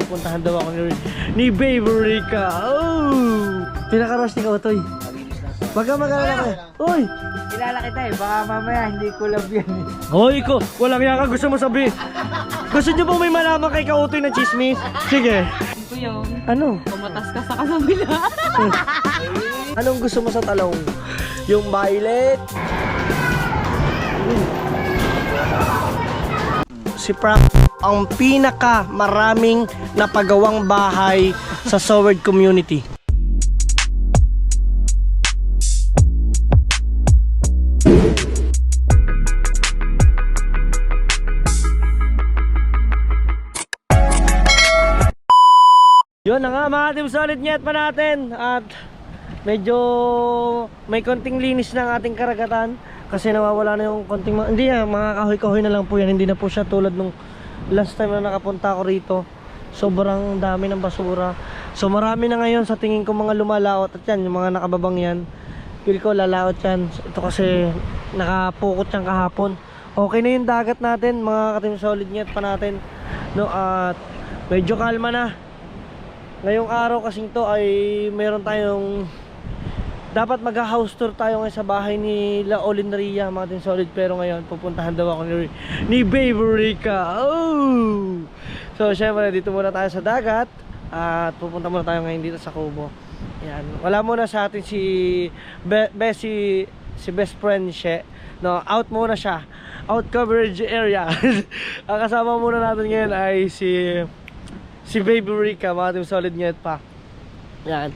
pupuntahan daw ako ni Baby Rica. Oh! Pinaka-rush ni Kautoy. Baga mag-alala ka. Uy! Kilala kita eh, baka mamaya hindi collab yan eh. Hoy ko, walang yaka gusto mo sabi. Gusto niyo bang may malaman kay Kautoy na chismis? Sige. Ano yun? Ano? Pumatas ka sa kasabila. Anong gusto mo sa talong? Yung violet? Si Frank ang pinaka maraming napagawang bahay sa Soward community. Yun na nga mga team solid nyet pa natin. At medyo may konting linis ng ating karagatan. Kasi nawawala na yung konting hindi mga kahoy-kahoy na lang po yan. Hindi na po siya tulad nung last time na nakapunta ako rito. Sobrang dami ng basura. So marami na ngayon sa tingin ko mga lumalaot. At yan, yung mga nakababang yan, feel ko lalaot yan. Ito kasi nakapukot yan kahapon. Okay na yung dagat natin mga ka-team solid nyet pa natin, no? At medyo kalma na. Ngayong araw kasing to ay meron tayong dapat mag-house tour tayo ngayon sa bahay ni La Olindaria mga team solid, pero ngayon pupuntahan daw ako ni Baby Rica. Oh! So syempre dito muna tayo sa dagat at pupunta muna tayo ngayon dito sa Kubo. Yan. Wala muna sa atin si best friend siya. No, out muna siya. Out coverage area. Ang kasama muna natin ngayon ay si Baby Rica, mga team solid nyet pa. Yan.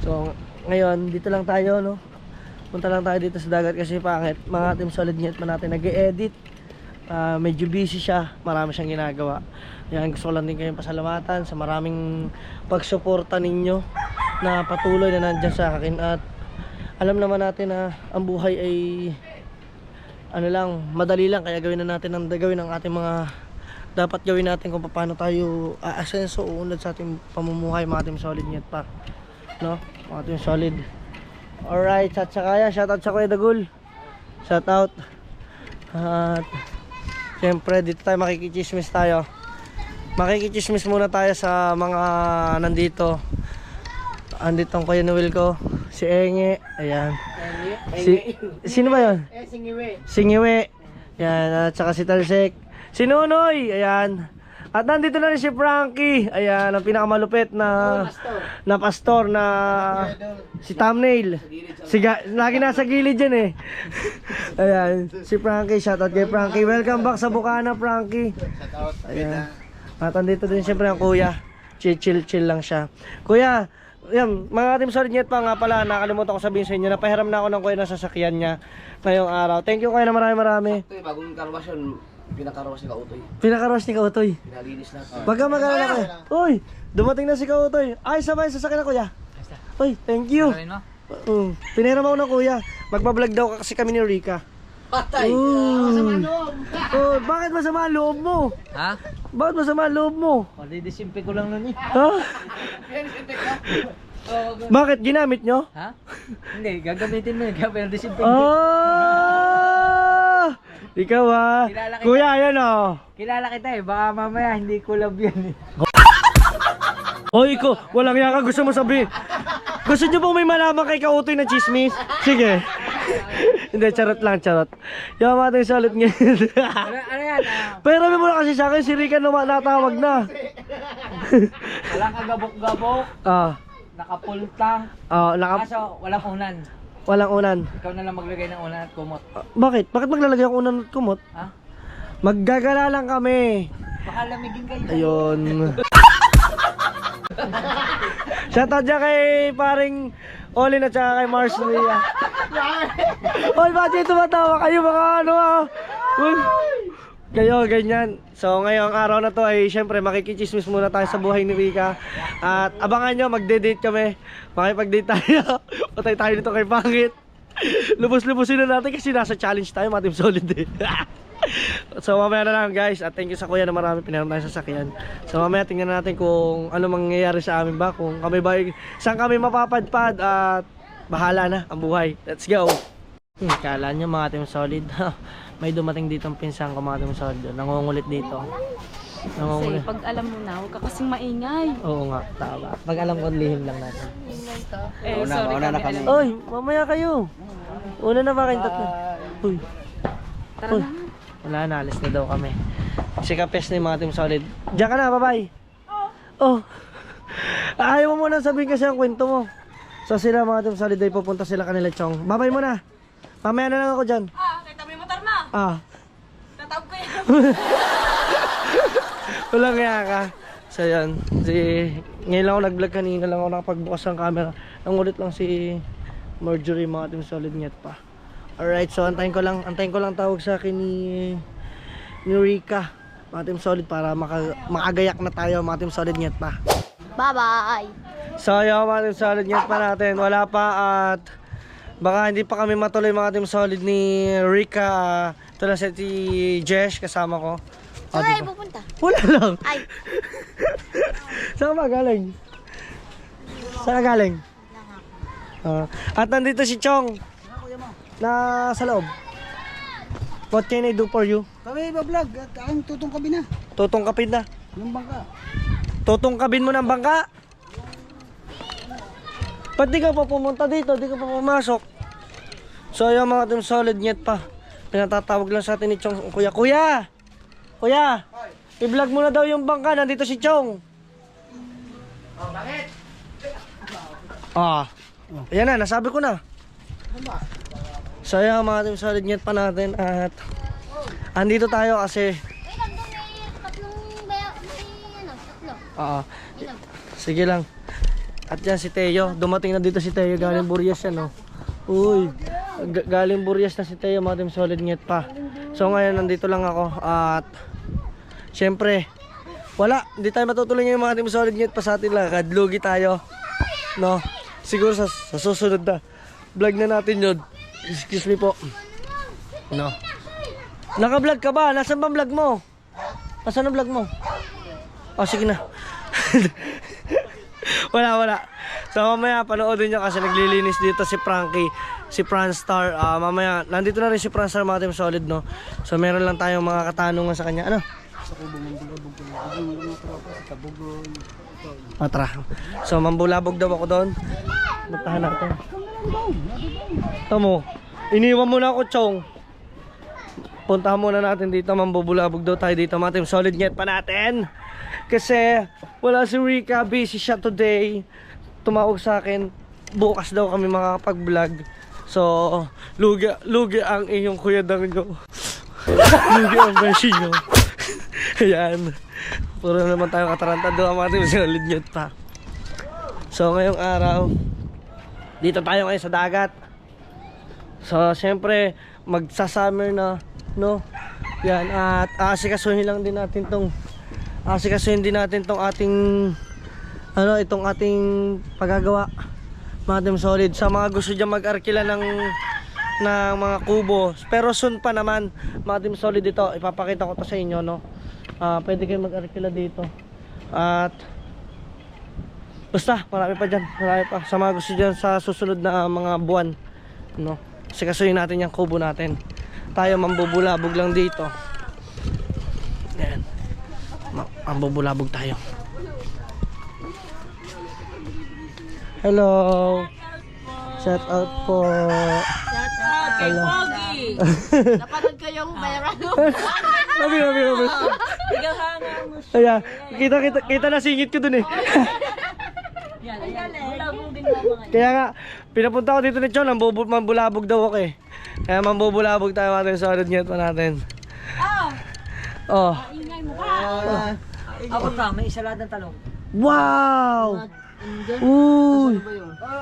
So ngayon dito lang tayo, no. Punta lang tayo dito sa dagat kasi pangit. Mga team solid nyet pa natin nag-e-edit. Medyo busy siya, marami siyang ginagawa. Yan, gusto ko lang din kayong pasalamatan sa maraming pagsuporta ninyo na patuloy na nandyan sa akin. At alam naman natin na ang buhay ay ano lang, madali lang, kaya gawin na natin ang gawin ng ating mga dapat gawin natin kung paano tayo aasenso o unlad sa ating pamumuhay mga team solid nyet pa, no? Mga team solid. Alright, at saka yan, shoutout sa Kuya Dagul, shoutout. At siyempre dito tayo makikichismis tayo. Makikichismis muna tayo sa mga nandito. Andito ang Kuya Noel ko, si Enge, ayan. Sino ba yun? Singiwe. Yan, at saka si Talsek, si Nonoy, ayan. At nandito na rin si Frankie, ayan, ang pinakamalupit na pastor na si Thumbnail. Lagi nasa gilid dyan eh. Ayan, si Frankie, shoutout kay Frankie. Welcome back sa Bukana, Frankie. Ayan. At nandito din siyempre ang kuya. Chill lang siya. Kuya, yan, mga team solid nyet pa nga pala, nakalimutan ko sabihin sa inyo, napahiram na ako ng kuya na sasakyan niya ngayong araw. Thank you kuya na marami. Ito bagong karwas yun, pinakakarwas ni Kautoy. Pinakarush ni Kautoy. Pinalinis na. Baga mag-alala ka. Uy, dumating na si Kautoy. Ay, sabay sasakyan na kuya. Uy, thank you. Pinahiram ako ng kuya. Magbablog daw kasi kami ni Rica. Patay! Oh, bakit masama ang loob mo? Ha? Bakit masama ang loob mo? Didisimpe ko lang nun eh. Ha? Bakit ginamit nyo? Ha? Hindi, gagamitin mo yun, kaya pero disimpe. Ah! Ikaw ah. Kilala kita. Kuya, ayan oh. Kilala kita eh, baka mamaya hindi collab yan eh. Hoy ko, walang yaka gusto mo sabi. Gusto nyo bang may malaman kay Kautoy na chismis? Sige. Hindi, charot lang, charot. Yung mga tayo salit ngayon. Ano yan? Pero mo na kasi sa akin, si Rica natawag na. Walang kagabok-gabok, nakapultang, kaso walang unan. Walang unan. Ikaw na lang maglagay ng unan at kumot. Bakit? Bakit maglalagay ako unan at kumot? Ha? Maggagala lang kami. Baka lamigin kayo. Ayun. Shoutout dyan kay paring Olin at saka kay Mars Ria. Hoy, bakit tumatawa kayo mga ano ah? Uy, kayo ganyan. So ngayong araw na to ay syempre makikichismis muna tayo sa buhay ni Rica. At abangan nyo, magde-date kami. Makipag-date tayo. Patay tayo nito kay Pangit. Lubos-lubosin na natin kasi nasa challenge tayo, mga team solid eh. So mamaya na lang guys, at thank you sa kuya na marami pinaram tayo sa sakyan. So mamaya tingnan natin kung ano mangyayari sa amin ba, kung kami ba, saan kami mapapadpad, at bahala na ang buhay. Let's go. Kala nyo mga team solid, may dumating dito ang pinsan ko mga team solid, nangungulit dito. Kasi pag alam mo na, huwag ka kasing maingay. Oo nga, tama. Pag alam ko, lihim lang natin. Sorry kami. Oy, mamaya kayo. Una na ba kayong tatlo? Uy. Tara Uy. na. Wala na, alis na daw kami. Si Kapes na yung mga Team Solid. Diyan ka na, bye-bye. Oh. Ayaw mo muna sabihin kasi ang kwento mo. So sila mga Team Solid ay pupunta sila kanila Chong. Bye-bye muna. Mamaya na lang ako dyan. Kita mo yung motor mo. Tatawag ko yan. Walang kaya ka. So yan. Ngayon lang ako nag-vlog kanina lang ako nakapagbukas ng camera. Ang ulit lang si Marjorie mga Team Solid nyet pa. Alright, so antayin ko lang tawag sa akin ni Rika. Mga Team Solid para makagayak na tayo mga Team Solid nyet pa. Bye-bye. So yung mga Team Solid nyet pa natin. Wala pa at baka hindi pa kami matuloy mga Team Solid ni Rika. Ito na si Jesh kasama ko. Saan kayo pupunta? Wala lang. Ay, Saan ka galing? Saan ka galing? At nandito si Chong na sa loob. What can I do for you? Kami ba-vlog at ang tutong kabi na. Tutungkapin na. Yung bangka. Tutungkapin mo ng bangka? Ba't di ka pa pumunta dito? Di ka pa pumasok? So yung mga Team Solid nyet pa. Pinatatawag lang sa atin ni Chong. Kuya, kuya! Kuya! I-vlog mo na daw yung bangka. Nandito si Chong. Oh, bakit? Ayan na, nasabi ko na. So yung mga Team Solid nyet pa natin. At andito tayo kasi sige lang. At yan si Teo. Dumating na dito si Teo. Galing Burias yan, no? Uy. Galing Burias na si Teo. Mga Team Solid nyet pa. So ngayon nandito lang ako. At syempre wala. Hindi tayo matutuloy ngayon mga Team Solid nyet pa sa atin lang. Kadlugi tayo. No? Siguro sa susunod na vlog na natin yun. Excuse me po. No? Naka-vlog ka ba? Nasaan ba vlog mo? Nasaan ang vlog mo? Sige na. Wala. So mamaya panoodin nyo kasi naglilinis dito si Frankie, si Franstar. Mamaya nandito na rin si Franstar mga Team Solid, no? So meron lang tayong mga katanungan sa kanya. Ano? Tara. So mambulabog daw ako doon. Puntahan natin. Tamo. Iniwan mo na ako, Chong. Puntahan muna natin dito. Mambubulabog daw tayo dito mga Team Solid nyet pa natin. Kasi wala si Rika, busy siya today. Tumawag sa akin, bukas daw kami makakapag-vlog. So, lugi ang inyong kuya nyo. Lugi ang beshi nyo. Ayan. Puro naman tayo kataranta doon mga Team Solid nyet pa. So, ngayong araw, dito tayo ngayon sa dagat. So, syempre, magsa-summer na, no? Yan, at asikasuhin din natin tong ating itong ating paggagawa mga Team Solid. Sa mga gusto dyan mag-arkila ng mga kubo, pero soon pa naman mga Team Solid, dito ipapakita ko to sa inyo, no? Pwede kayo mag-arkila dito at basta marami pa dyan, marami pa sa mga gusto dyan sa susunod na mga buwan, no? Sikasuhin natin yung kubo natin. Tayo mambubulabog lang dito. Yan, mambubulabog tayo. Hello. Shout out po. Hello. napanood ko yung viral. Sabi. Ayan, kita na singit ko dun eh. Kaya nga, pinapunta ko dito ni Chon, mambulabog daw ako eh. Kaya mambubulabog tayo mga Team Solid nyet pa natin. Oh. Abot ka, may isa lahat ng talong. Wow! Uy!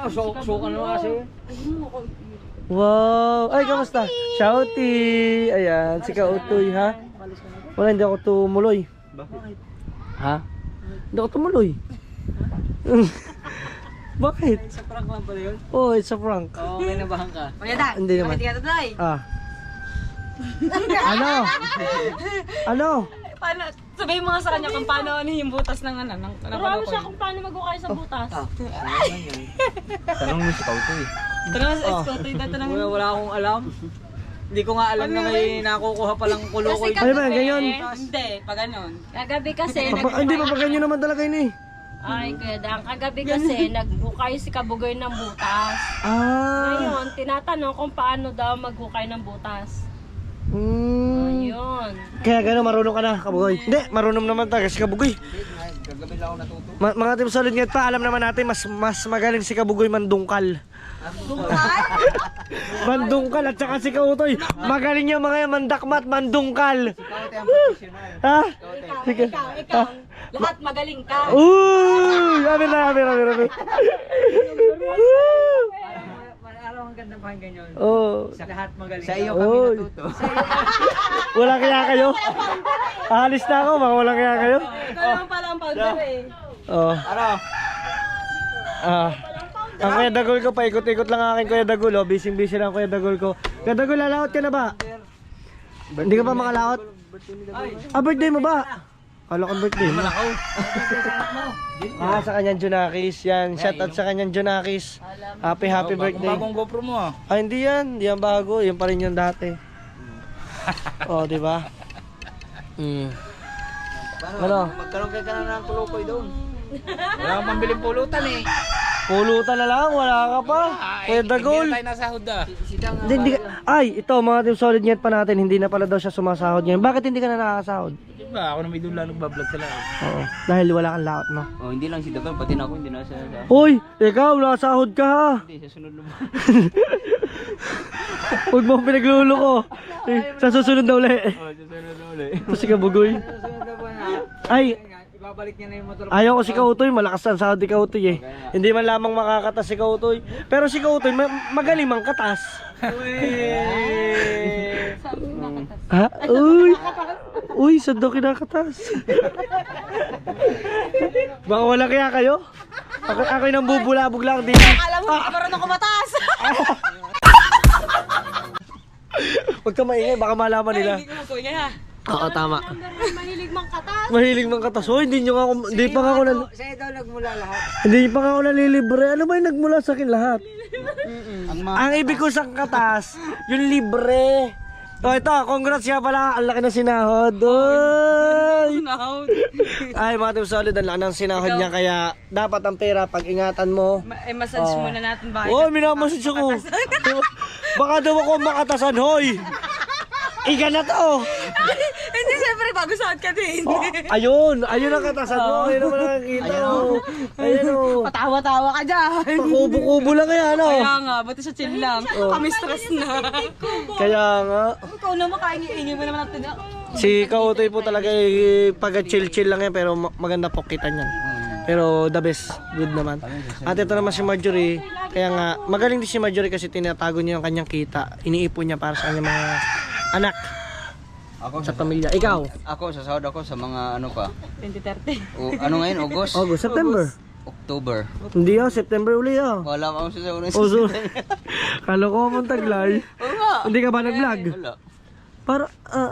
Suka na kasi. Wow! Ay, kamusta? Shouty! Ayan, si Kautoy ha? Wala, hindi ako tumuloy. Bakit? Ha? Hindi ako tumuloy. Bakit? Sa prank lang pala yun? Oh, it's a prank. Oo, may nabahan ka. Hindi naman. Ano? Paano? Sabihin mo nga sa kanya kung paano yung butas ng Marami siya kung paano mag-ukay sa butas. Tanong mo si Kautoy. Tanong sa escort, tatanong mo. Wala akong alam. Hindi ko nga alam na may nakukuha palang kulo ko. Ay ba, ganyan? Hindi, pag ganun. Kagabi kasi, Hindi pa pa ganyan naman talaga yun eh. ay kuya Dang, kagabi kasi naghukay si Kabugoy ng butas. Ah. Ngayon, tinatanong kung paano daw maghukay ng butas. Ayun. Kaya gano'n, marunong ka na, Kabugoy. Hindi, marunong naman talaga si Kabugoy. Gagabi lang ako natuto. Mga Team Solid ngayon pa, alam naman natin, mas magaling si Kabugoy mandungkal. Mandungkal at saka si Kautoy. Magaling yung mga mandakmat, mandungkal. Ha? Sige. Ikaw, lahat magaling ka. Uy! Rabi. Alam ang ganda pakinggan yun. Oh. Sa lahat magaling. Sa iyo kami Oy. natuto. Wala kaya kayo? Alis na ako, baka wala kaya kayo? Ikaw naman pala ang powder eh. Oh. Ano? Ang Kuya Dagol ko, paikot-ikot lang aking Kuya Dagol. Oh. Busy lang Kuya Dagol ko. Kuya Dagol, lalaot ka na ba? Hindi ka pa makalaot? Birthday mo ba? Kala ko birthday mo. Sa kanyang Junakis. Yan, shout out sa kanyang Junakis. Happy birthday. Bagong GoPro mo ah. Hindi yan. Hindi yan bago. Yan pa rin yung dati. Oh, di ba? Ano? Magkaroon ka na ng kulokoy doon. Wala akong pambiling pulutan eh. Pulutan na lang, wala ka pa. Kuya Dagol. Hindi na tayo nasahod ah. Hindi ka. Ay, ito mga Team Solid Net pa natin. Hindi na pala daw siya sumasahod ngayon. Bakit hindi ka na nakakasahod? Diba? Ako na may doon lang nagbablog sa lahat. Oo. Dahil wala kang laot, no? Oh, hindi lang si Dagan, pati na ako hindi na siya. Hoy, ikaw, nakasahod ka ha. Hindi, sa sunod naman. Huwag mo akong pinagluloko. Sa susunod na uli. Oh, sa sunod na ulit. Ito si Kabugoy. Susunod na ba na? Ay, Ibabalik niya na yung motor. ayaw ko si Kautoy. Malakas ang sahod ni Kautoy eh. Hindi man lamang makakatas si Kautoy. Pero si Kautoy, magaling mang katas. Ha? Uy! Uy, saan daw kinakatas? Baka wala kaya kayo? Ako'y nang bubulabog lang din. Alam mo, marunong ko mataas. Huwag ka maingay, baka malaman nila. Hindi ko kuya ha. Oo, tama. Mahilig mang katas. Mahilig mang katas. Oh, hindi pa nga ako Sa'yo daw nagmula lahat. hindi pa nga ako nalilibre. Ano ba yung nagmula sa akin lahat? Ang mga Ang ibig ko sa katas, yung libre. So ito, congrats nga pala. Ang laki ng sinahod. Oy! Ay, mga Team Solid, ang laki ng sinahod niya. Kaya dapat ang pera, pag-ingatan mo. Massage muna natin ba? Oh, minamassage ako. Baka daw ako makatasan, hoy. Iga na to. Hindi, siyempre, bago saan ka din. Oh, ayun ang katasan mo. Ayun naman nakakita. Ayun o. Patawa-tawa ka dyan. Kubo-kubo lang kaya, ano? Kaya nga, buti siya chill lang. Kami stress na. Kaya nga. Ikaw naman, kaingin mo naman natin. Si Kautoy po talaga pag chill-chill lang yan, pero maganda po kita niyan. Pero the best, good naman. At ito naman si Marjorie, kaya nga magaling din si Marjorie kasi tinatago niya yung kanyang kita. Iniipon niya para sa kanyang mga anak ako sa pamilya. Ikaw? Ako sasahod ako sa mga ano pa. 2030. O, ano ngayon? August? August, September. October. Hindi September uli Wala pa ako sa unang Oh, so, kala ko mong taglay. Hindi ka ba nag-vlog? Wala.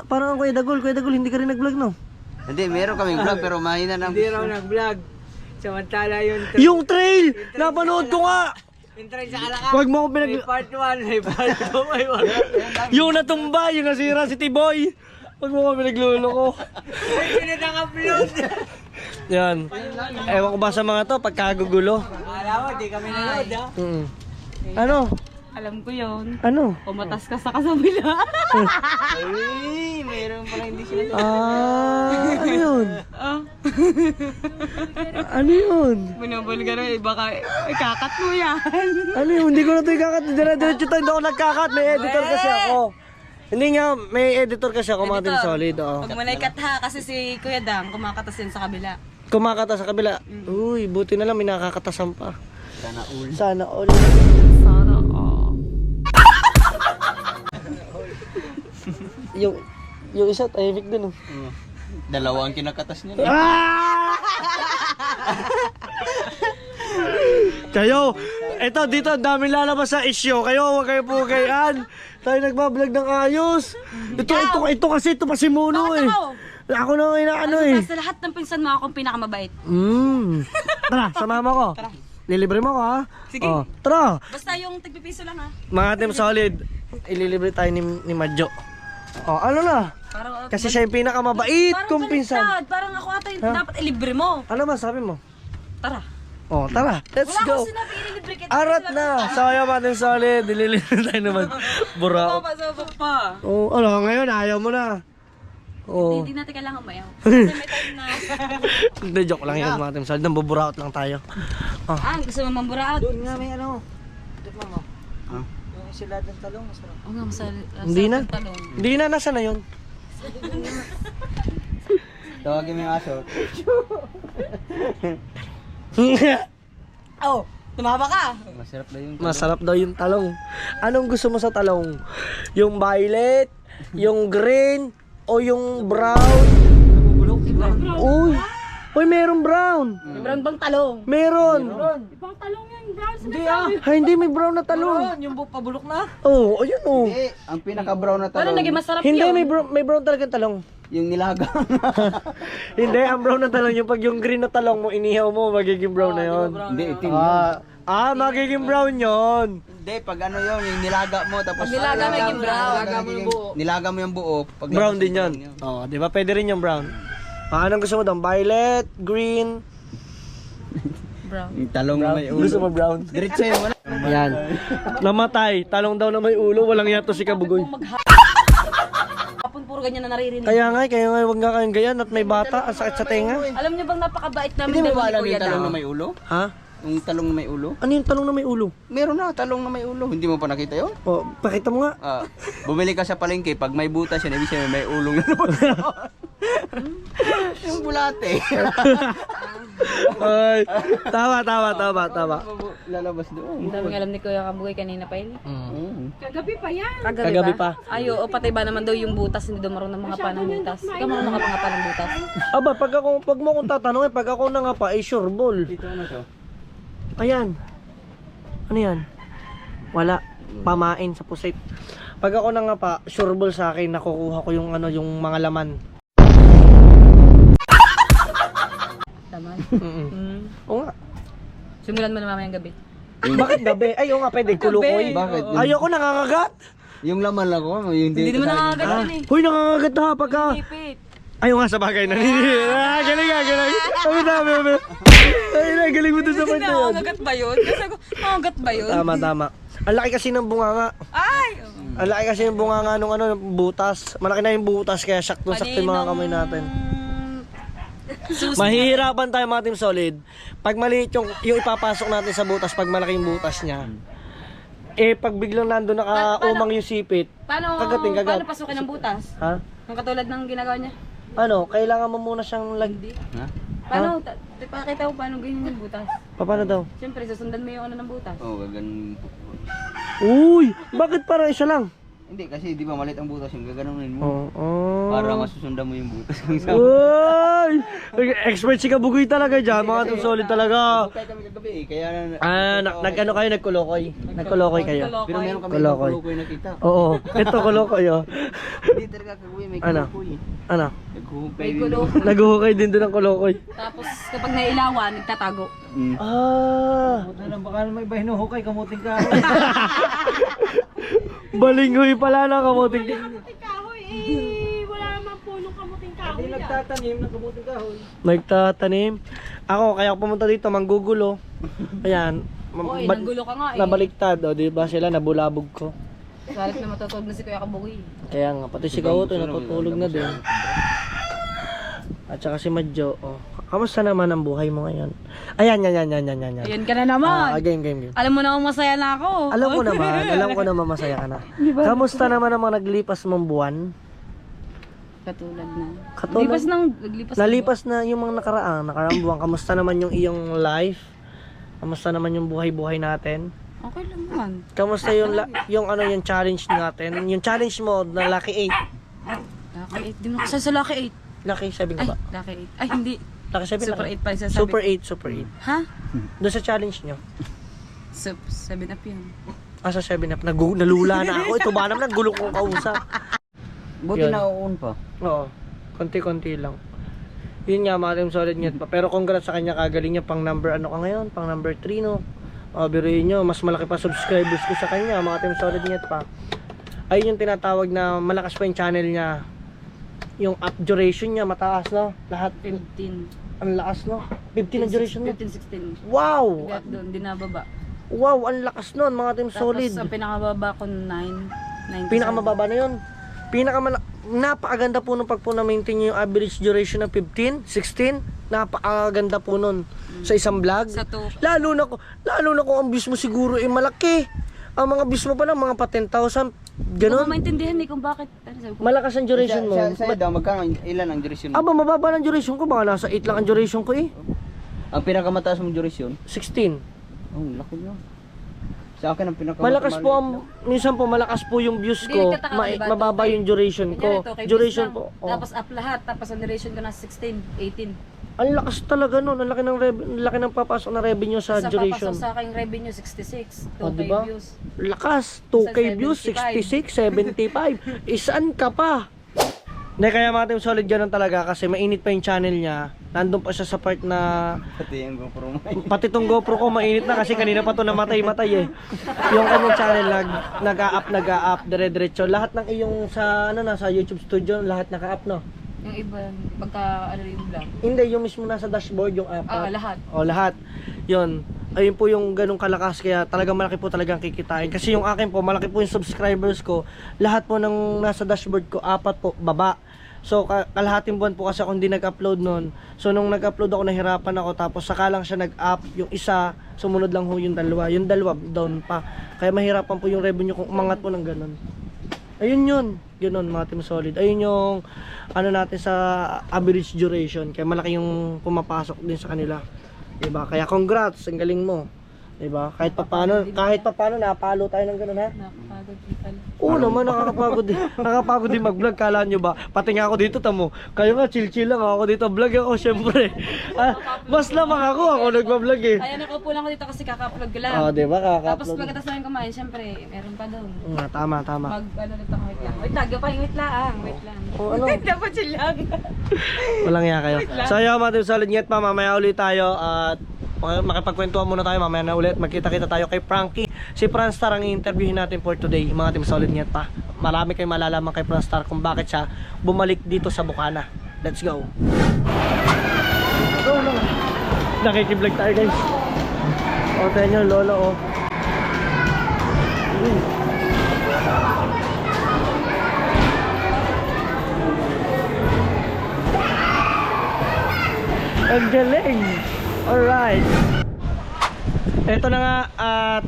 Parang ang Kuya Dagol, hindi ka rin nag-vlog, no? Hindi, meron kaming vlog pero mahina ng Hindi raw nag-vlog. Samantala Yung trail! Napanood ko nga! yung train sa Alaka. Huwag mo ako May part 1, may part 2, may part Yung natumba, yung nasira si Tiboy! Huwag mo ako pinagluloko. May upload. Yan. Ewan ko ba sa mga to, pagkagugulo. Alam mo, di kami nanood ha. Ano? Alam ko yun. Ano? Pumatas ka sa kasabila. Ay, meron pala hindi sila. Ano yun? Ano yun? Binabal ka rin, baka ikakat mo yan. Ano yun? Hindi ko na ito ikakat. Diretso tayo, hindi ako nagkakat. May editor kasi ako. Hindi nga, may editor kasi ako, mga Team Solid. Huwag mo na ikat ha, kasi si Kuya Dang kumakatas din sa kabila. Kumakata sa kabila. Uy, buti na lang may nakakatasan pa. Sana all. Sana all. Sana Yung isa, tahimik dun. Oh. Dalawa ang kinakatas niya. Kayo, eto dito, ang daming lalabas sa isyo. Kayo, huwag kayo pugayaan. Tayo nagbablog ng ayos. Ito kasi, ito pa si Muno eh. Ako na inaano eh. Sa lahat ng pinsan mo, akong pinakamabait. Tara, sama mo ko. Lilibre mo ko ha. Sige. Oh, tara. Basta yung tigpipiso lang ha. Mga Team Solid, ililibre tayo ni Madjo. Oh, ano na? Parang, Kasi siya yung pinakamabait parang kong pinsan. baliktad. Parang ako ata yung dapat ilibre mo. Ano ba sabi mo? Tara. Oh, tara, let's Wala go. ko sinabi ililibre kita. Arat na. Sayang natin solid. Dililibre tayo naman. Burao. Papasabak pa. Oh, ano, ngayon ayaw mo na. Oh. Hindi natin kailangan mayaw. Kasi may time na. Hindi, joke lang yun mga team solid. Nambuburaot lang tayo. Gusto mo mamburaot? Doon nga may ano. Tikman mo. Yung isiladang talong, masarap. Oo nga, masal. Hindi na. Talong. Hindi na, nasa na yun? Tawagin mo yung aso. Oh, tumama ka. Masarap na yung Masarap daw yung talong. Anong gusto mo sa talong? Yung violet, yung green, o yung brown? Uy! Uy, merong brown! Brown bang talong? Meron! Ibang talong yan, brown. Hindi ah. Ay, hindi, may brown na talong. Yung pabulok na. Oh, ayun oh. Ang pinaka-brown na Paano naging masarap Hindi, yun? may brown talagang talong. Yung nilaga. Hindi, ang brown na talong, yung pag yung green na talong mo, inihaw mo, magiging brown na yun. Hindi, itim. Magiging brown yun. Hindi, pag ano yun, yung nilaga mo, tapos... Pag nilaga, magiging brown. Nilaga mo yung buo. Pag Brown din yun. Oh, di ba? Pwede rin yung brown. Anong gusto mo doon? Violet, green. Brown. Yung talong na may ulo. Gusto mo brown? Diretso yun, wala. Yan. Namatay. Talong daw na may ulo. Walang yato si Kabugoy. Kapon puro ganyan na naririnig. Kaya nga, wag nga kayong ganyan at may bata. Ang sakit sa tenga. Alam niyo bang napakabait namin Hindi mo dalawa ba ni alam Kuya yung talong Dam? na may ulo? Ha? Yung talong na may ulo? Ano yung talong na may ulo? Meron na, talong na may ulo. Hindi mo pa nakita yun? Oh, pakita mo nga. Bumili ka sa palengke, pag may butas yan, ibig sabihin may ulong na naman. Yung bulate. Ay, tama. Lalabas Ang doon. daming alam ni Kuya Kabugoy kanina pa yun. Kagabi pa yan. Kagabi pa. Ay, oo, patay ba naman daw yung butas, hindi daw marunong mga panang butas. Ikaw marunong ka mga panang butas. Aba, pag mo kung tatanungin, pag ako na nga pa, ay sure ball. Dito ano to? Ayan. Ano yan? Wala. Pamain sa pusit. Pag ako na nga pa, sure ball sa akin, nakukuha ko yung ano, yung mga laman. Tama. Oo nga. Simulan mo na mamayang gabi. Bakit gabi? Ay, oo nga, pwede. Kulukoy. Bakit? Ayoko nangangagat. Yung laman lang ko, yung Hindi dito naman sa- nakakagat yun eh. Huy, nangangagat ha pagka. Ipit. Ayaw nga sa bagay na. Galing. Ay, dami. Ay, galing mo doon sa point na yun. Nakakagat ba yun? Kasi ako, nakakagat ba yun? Tama. Ang laki kasi ng bunganga. Ay! Ang laki kasi ng bunganga nung ano, butas. Malaki na yung butas, kaya sakto yung mga kamay natin. Mahihirapan tayo mga team solid. Pag maliit yung ipapasok natin sa butas, pag malaki yung butas niya. Pag biglang nandun nakaumang yung sipit, Paano kagat. pasukin ang butas? ha? Yung katulad ng ginagawa niya? Ano, kailangan mo muna siyang Ha? Paano? Pakita ko paano ganyan yung butas. Paano daw? Siyempre, susundan mo yung ano ng butas. Oo, gaganon. Uy, bakit parang isa lang? Hindi, kasi di ba malit ang butas yung gaganunin mo. Oh. Para masusundan mo yung butas kung saan. Uy! Expert si Kabugoy talaga dyan, mga team solid talaga. Kaya kami kagabi eh, kaya Nag-ano kayo, nagkulokoy. Nagkulokoy kayo. Pero meron kami Kulokoy. kulokoy nakita. Oo, ito kulokoy oh. Hindi talaga kagabi, may Ano? kulokoy. Ano? Naghuhukay May din. gulo. Naguhukay din doon ng kulokoy. Tapos kapag nailawan, nagtatago. Mm. Baka may bahinuhukay, kamuting ka. Balinghoy pala na kamuting Kahoy eh. Wala naman punong kamuting kahoy. Hindi Nagtatanim ng kamuting kahoy. Nagtatanim. Ako, kaya ako pumunta dito, manggugulo. Ayan. Oy, nanggulo ka nga eh. Nabaliktad, o, di ba sila, nabulabog ko. Salit na matutulog na si Kuya Kabugoy. Kaya nga, pati si Kauto, natutulog na din. At saka si Madjo, oh. Kamusta naman ang buhay mo ngayon? Ayan. Ayun ka na naman. Game. Alam mo na kung masaya na ako. Alam ko naman masaya ka na. Kamusta naman ang mga naglipas mong buwan? Katulad na. Katulad? Naglipas Nalipas na yung mga nakaraang buwan. Kamusta naman yung iyong life? Kamusta naman yung buhay-buhay natin? Okay lang naman. Kamusta yung yung challenge natin? Yung challenge mo na Lucky 8. Lucky 8. Di mo kasi sa Lucky 8. Lucky 7 ka Ay, ba? Lucky 8. Ay, hindi. Lucky 7 Super 8 pa yung sasabi. Super 8. Ha? Doon sa challenge nyo. 7 up yun. Sa 7 up. Nalula na ako. Ito ba naman nagulong kong kausap. Buti Yun. na uun pa. Oo. Konti-konti lang. Yun nga, mga team solid nyo pa. Pero congrats sa kanya, kagaling niya. Pang number ano ka ngayon? Pang number 3 no? Biruin nyo, mas malaki pa subscribers ko sa kanya, mga team solid nyo pa. Ayun yung tinatawag na malakas pa yung channel niya. Yung up duration niya mataas, no? Lahat 15. ang lakas, no? 15 ang duration mo. 15, 16. Wow! Hanggat doon, di nababa. Wow, ang lakas nun, mga team solid. Tapos ang pinakamababa ko 9. Pinakamababa na yun. Napakaganda po nung pag po na-maintain nyo yung average duration ng 15, 16. Napakaganda po nun sa isang vlog. Sa 2. Lalo na kung ang views mo siguro ay malaki. Ang mga views mo pa lang, mga pa 10,000. Hindi ko Ganon. maintindihan kung bakit. Ano sabi ko? Malakas ang duration mo. Sa daw, magkano, ilan ang duration mo? Aba, mababa ng duration ko. Baka nasa 8 lang ang duration ko eh. Ang pinakamataas mong duration? 16. Oh, laki nyo. Sa akin ang pinakamataas. Malakas po ang, minsan po malakas po yung views Hindi, ko. nagtataka ko, diba? Mababa yung duration ko. Kunyari ito, kay Duration Bis po. lang. Oh. Tapos up lahat. Tapos ang duration ko na 16, 18. Ang lakas talaga nun. Ang laki ng papasok na revenue sa duration. Papasok sa aking revenue 66. 2K Oh, diba? views. Lakas. 2K views, 66, 75. Isaan ka pa? Hindi, kaya mga team solid ganun talaga kasi mainit pa yung channel niya. Nandun pa siya sa part na Pati yung GoPro mo. pati tong GoPro ko mainit na kasi kanina pa to namatay-matay eh. Yung kanyang channel nag-a-up dire-diretso. Lahat ng iyong sa sa YouTube Studio, lahat naka-up, no? Yung iba, pagka ano yung vlog. Hindi, yung mismo nasa dashboard yung app. Lahat. O, lahat. Yun. Ayun po yung ganung kalakas. Kaya talagang malaki po talagang kikitain. Kasi yung akin po, malaki po yung subscribers ko. Lahat po ng nasa dashboard ko, 4 po, baba. So, kalahating buwan po kasi ako hindi nag-upload nun. So, nung nag-upload ako, nahirapan ako. Tapos, saka lang siya nag-up. Yung isa, sumunod lang ho yung dalawa. Yung dalawa, down pa. Kaya mahirapan po yung revenue kung umangat po ng ganun. Ayun yun. Ganun, mga team solid. Ayun yung ano natin sa average duration. Kaya malaki yung pumapasok din sa kanila. Diba? Kaya congrats, ang galing mo. Diba? Kahit paano napalo tayo ng ganun, ha? Nakapagod din pala. Oo naman, nakakapagod din. Nakakapagod din mag-vlog, kala nyo ba? Pati nga ako dito, tamo. Kayo nga, chill-chill lang ako dito. Vlog ako, syempre. Mas lamang ako nagpa-vlog eh. Kaya nakaupo lang ako dito kasi kaka-upload ko lang. Oo, diba? Tapos Kaka-upload. pagkatapos namin kumain, syempre, meron pa doon. Tama. Ano nito, wait lang. Wait lang, wait lang. O ano? Dapat chill lang. Walang iya kayo. So ayun, mga team solid, nget pa, mamaya ulit tayo at makipagkwentuhan muna tayo, mamaya na ulit magkita-kita tayo kay Frankie. Si Franstar ang i-interviewin natin for today, mga team solid, nget pa. Marami kayong malalaman kay Franstar kung bakit siya bumalik dito sa Bukana. Let's go. Nakikiblog tayo, guys. O, tayo nyo, lolo, o. Ang galing. Alright. Ito na nga at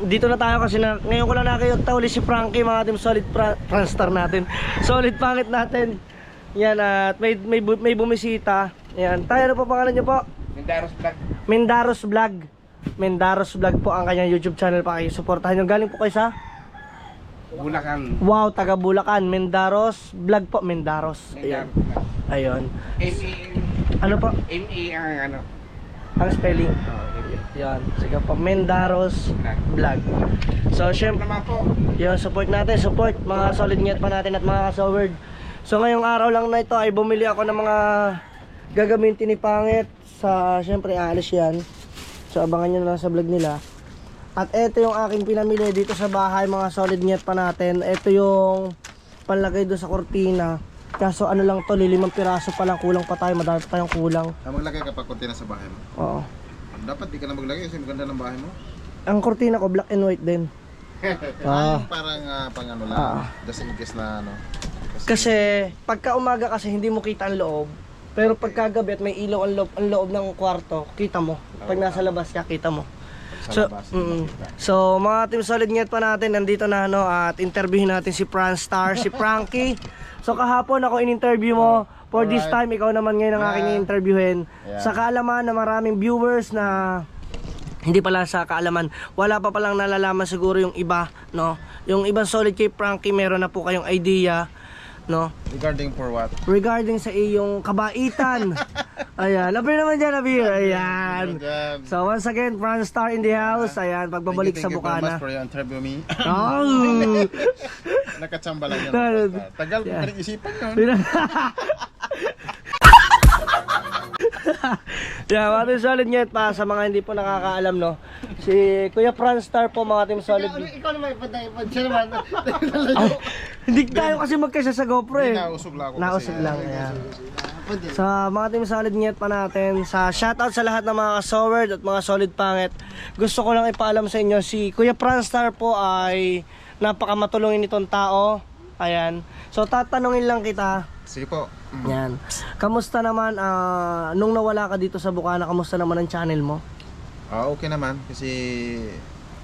dito na tayo kasi ngayon ko lang nakikita uli si Frankie, mga team solid. Franstar natin. Solid pangit natin. Yan at may bumisita. Yan. Tayo, ano po pangalan niyo po? Mendaros Vlog. Mendaros Vlog po ang kanyang YouTube channel, pa kayo suportahan niyo. Galing po kayo sa Bulacan. Wow, taga Bulacan. Mendaros Vlog po, Mendaros. Ayun. Ayun. Ano po? M.A. ang ano. Ang spelling. Yan. Sige po, Mendaros Vlog. So, syempre, Naman po. yun, support natin. Support mga solid nget pa natin at mga kasoward. So, ngayong araw lang na ito ay bumili ako ng mga gagamitin ni Pangit. Sa, syempre, aalis yan. So, abangan nyo na lang sa vlog nila. At ito yung aking pinamili dito sa bahay, mga solid nget pa natin. Ito yung panlagay doon sa kortina. Kaso ano lang to, 5 piraso pa lang, kulang pa tayo, madami pa tayong kulang. Maglagay ka pa kortina sa bahay mo. Oo. Dapat di ka na maglagay kasi maganda ng bahay mo. Ang kortina ko black and white din. Parang pang ano lang. Just in case na ano. Kasi pagka umaga kasi hindi mo kita ang loob. Pero pagka gabi at may ilaw ang loob ng kwarto, kita mo. Pag nasa labas ka, kita mo. Sa So, labas. so mga team solid nget pa natin, nandito na ano, at interviewin natin si Franstar, si Frankie. So kahapon ako in-interview mo. For this time, ikaw naman ngayon ang aking i-interviewin. Sa kaalaman na maraming viewers na hindi pala sa kaalaman, wala pa palang nalalaman siguro yung iba, no? Yung ibang solid kay Frankie, meron na po kayong idea, no? Regarding for what? Regarding sa iyong kabaitan. Ayan, apir naman dyan, apir. Ayan. So once again, Franstar in the house. Ayan, pagbabalik sa Bukana. Thank you very much for your interview me. Oh! Nakachamba lang yan. Tagal ko Yeah. pinag-isipan yun. Yeah, mga Team Solid ngayon pa sa mga hindi po nakakaalam, no. Si Kuya Franstar po, mga Team Solid. Ikaw naman, ipad siya naman. Hindi tayo kasi magkasya sa GoPro eh. Nausog lang ako. Nausog lang, ayan. Sa mga Team Solid ngayon pa natin, sa shoutout sa lahat ng mga ka-Soward at mga Solid Pangit, gusto ko lang ipaalam sa inyo, si Kuya Franstar po ay napakamatulungin nitong tao. Ayan. So tatanungin lang kita. Sige po. Yan. Kamusta naman nung nawala ka dito sa Bukana, kamusta naman ang channel mo? Okay naman kasi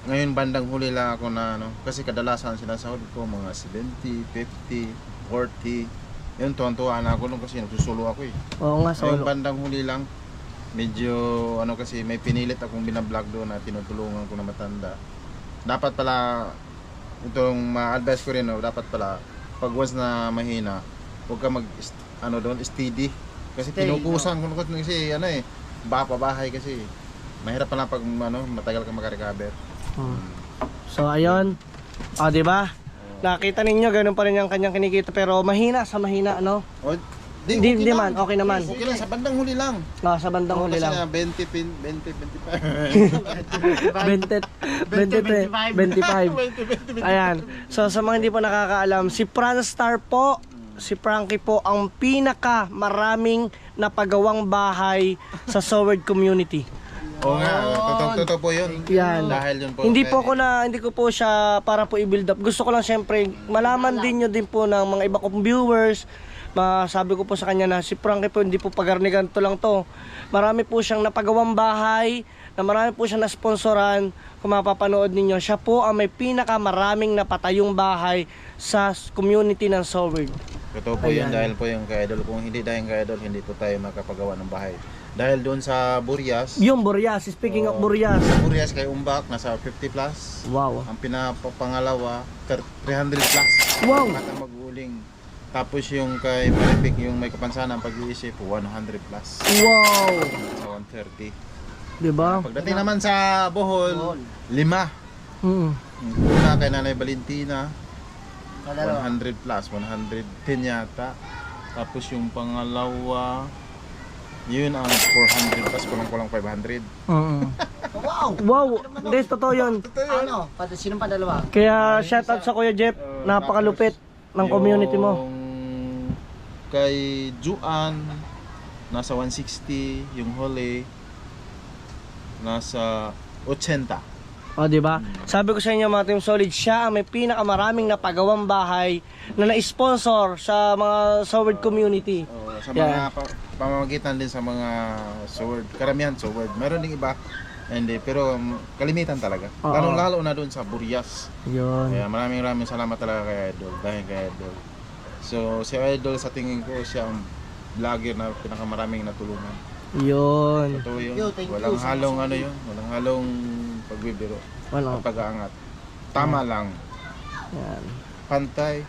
ngayon bandang huli lang ako na ano, kasi kadalasan sinasahod ko mga 70, 50, 40. Yun, tuwan-tuwa na ako nung kasi nagsusulo ako eh. Oo nga, Ngayon solo. bandang huli lang, medyo ano kasi may pinilit akong binablog doon na tinutulungan ko na matanda. Dapat pala, itong ma-advise ko rin, no, dapat pala pag once na mahina, huwag ka mag ano doon, steady. Kasi tinukusan ko kasi ano eh, bahay kasi mahirap pala pag ano, matagal ka makarecover. So ayun. O, di ba? Nakita ninyo ganun pa rin yung kanyang kinikita pero mahina sa mahina, no? O, Hindi okay man, lang. okay naman. Okay lang, sa bandang huli lang. Sa bandang huli Kasi lang. na 25. Ayan. So sa mga hindi po nakakaalam, si Franstar po, si Frankie po ang pinaka maraming napagawang bahay sa Soward community. Oo nga, totoo po yun. Yan. Dahil yun po. Hindi ko po siya para po i-build up. Gusto ko lang syempre malaman din nyo din po ng mga iba kong viewers. Masabi ko po sa kanya na si Frankie po hindi po pagarnigan to lang to. Marami po siyang napagawang bahay, na marami po siyang nasponsoran. Kung mapapanood ninyo, siya po ang may pinakamaraming napatayong bahay sa community ng Soward. Totoo po yun Ayan. dahil po yung ka-idol. Kung hindi dahil ka-idol, hindi po tayo makapagawa ng bahay. Dahil doon sa Burias, Yung Burias, speaking of Burias. sa Burias kay Umbak, nasa 50 plus. Wow. Ang pinapangalawa, 300 plus. Wow. At ang mag-uling. Tapos yung kay Maripik, yung may kapansanan pag-iisip, 100 plus. Wow. Sa 130. Diba? Pagdating naman sa Bohol, 5. Mm. Yung una kay Nanay Valentina, 100 plus, 110 yata. Tapos yung pangalawa, yun ang 400 plus, kulang-kulang 500. Wow. Hindi, totoo yun. Ano? Sino pa dalawa? Kaya shoutout sa Kuya Jeff, napakalupit ng community mo. Yung kay Juan, nasa 160, yung Hole, nasa 80. O, di ba? Sabi ko sa inyo mga Team Solid, siya ang may pinakamaraming napagawang bahay na na-sponsor sa mga Soward community. Sa Yeah. mga pamamagitan din sa mga sword, karamihan sword. Meron ding iba, hindi, pero kalimitan talaga. Oo. Lalo na doon sa Burias. Yun. Kaya maraming salamat talaga kay Idol, dahil kay Idol. So si Idol sa tingin ko siya ang vlogger na pinakamaraming natulungan. Yun. Totoo yun. Thank you. Walang halong ano yun, walang halong pagbibiro Wala. at pag-aangat. Tama lang, Yan. pantay,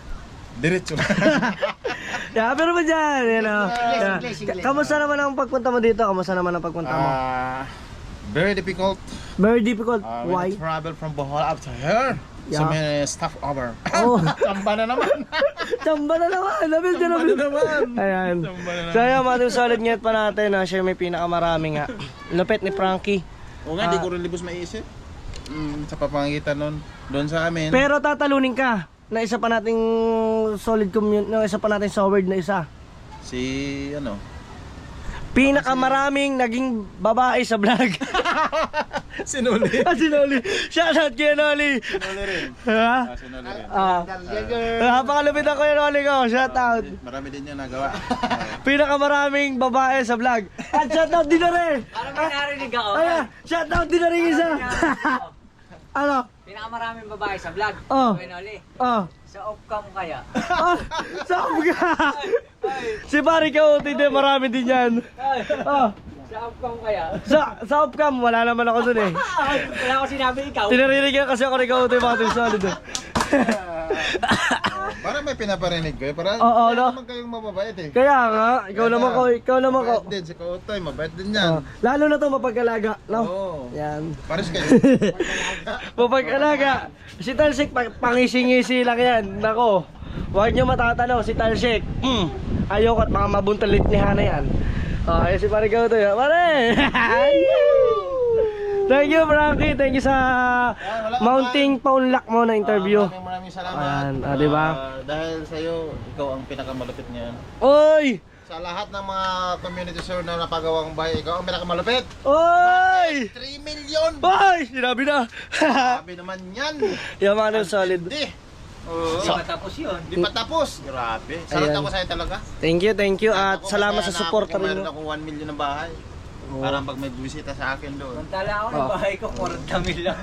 diretso lang. Yeah, pero ba dyan? Yan, English. Kamusta naman ang pagpunta mo dito? Kamusta naman ang pagpunta mo? Very difficult. Very difficult. When Why? I travel from Bohol up to here. Yeah. So many stuff over. Oh. Tamba na naman. Chamba na naman. Nabil dyan, nabil. Ayan. So ayan, mga Team Solid ngayon pa natin. Siya may pinakamarami nga. Lupit ni Frankie. O nga, di ko rin libos maisip. Sa papangitan nun, doon sa amin. Pero tatalunin ka na isa pa nating solid community, na isa pa nating Soward na isa. Si, ano? Pinakamaraming naging babae sa vlog. Sinuli. Sinoli. Shoutout kay Noli. Sinuli rin. Ha? Sinuli rin. Napakalupit ako yung Noli ko. Shoutout. Marami din yun nagawa. Pinakamaraming babae sa vlog. At shoutout din na rin. Parang may narinig ako. Ayan, shoutout din na rin isa. Ano? Pinakamaraming babae sa vlog. Oh. Oli. Oh. Sa off-cam kaya. Oh, saan ka? Si pare ka, hindi marami din yan. Oh, Sa off-cam kaya. sa off-cam, wala naman ako dun eh. Wala ko sinabi ikaw. Tinaririgan kasi ako ni Kautoy mga Team Solid eh. Parang may pinaparinig ko. Parang Oo, no? naman kayong mababait eh. Kaya nga, ikaw naman ko. Mabait din, si Kautoy, mabait din yan. Oh, lalo na to mapagkalaga, no? Oo. Yan. Pares kayo. Mapag-alaga. Si Talsik, pangisi-ngisi lang yan. Nako, huwag nyo matatanaw si Talsik. Ayoko at mga mabuntalit ni Hana yan. Okay, si pare Gauto yun. Pare! Thank you, Frankie. Thank you sa Mounting Paunlak mo na interview. Maraming salamat. Ayan, diba? Dahil sa'yo, ikaw ang pinakamalupit niyan. Oy! Sa lahat ng mga community store na napagawang bahay, ikaw ang pinakamalupit. Oy! 3 million! Oy! Sinabi na. Sabi naman yan. Yung mga solid. Hindi. Oo. Hindi matapos yun. Di pa tapos. Grabe. Salamat Ayan. ako sa'yo talaga. Thank you. At Ako, salamat masaya sa na support ako kung rin Meron mo. akong 1 million na bahay. Parang pag may bisita sa akin doon. Mantala ako ng bahay ko, 40 mil lang.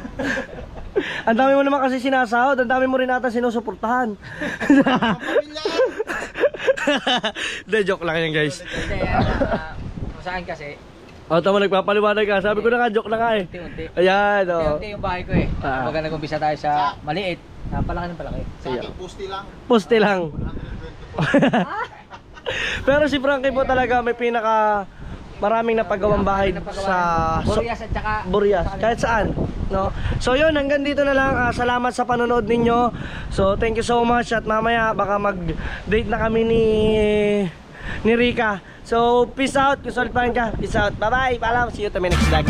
Ang dami mo naman kasi sinasahod. Ang dami mo rin ata sinusuportahan. Ang pamilya! De, joke lang yan, guys. Hindi, saan kasi, O, tama, nagpapaliwanag ka. Sabi ko na nga, joke na nga eh. unti-unti. Ayan, o. Unti-unti yung bahay ko eh. Ah. Baga nag-umpisa tayo sa maliit. Napalaki ng palaki. Sa akin, pusti lang. Poste lang. 124. Pero si Frankie po talaga may pinaka maraming napagawang bahay sa Burias at saka Burias, kahit saan, no? So yun, hanggang dito na lang. Salamat sa panonood ninyo. So thank you so much at mamaya baka mag-date na kami ni Rika. So peace out, kung solid pa rin ka. Peace out. Bye-bye. Paalam. See you to my next vlog.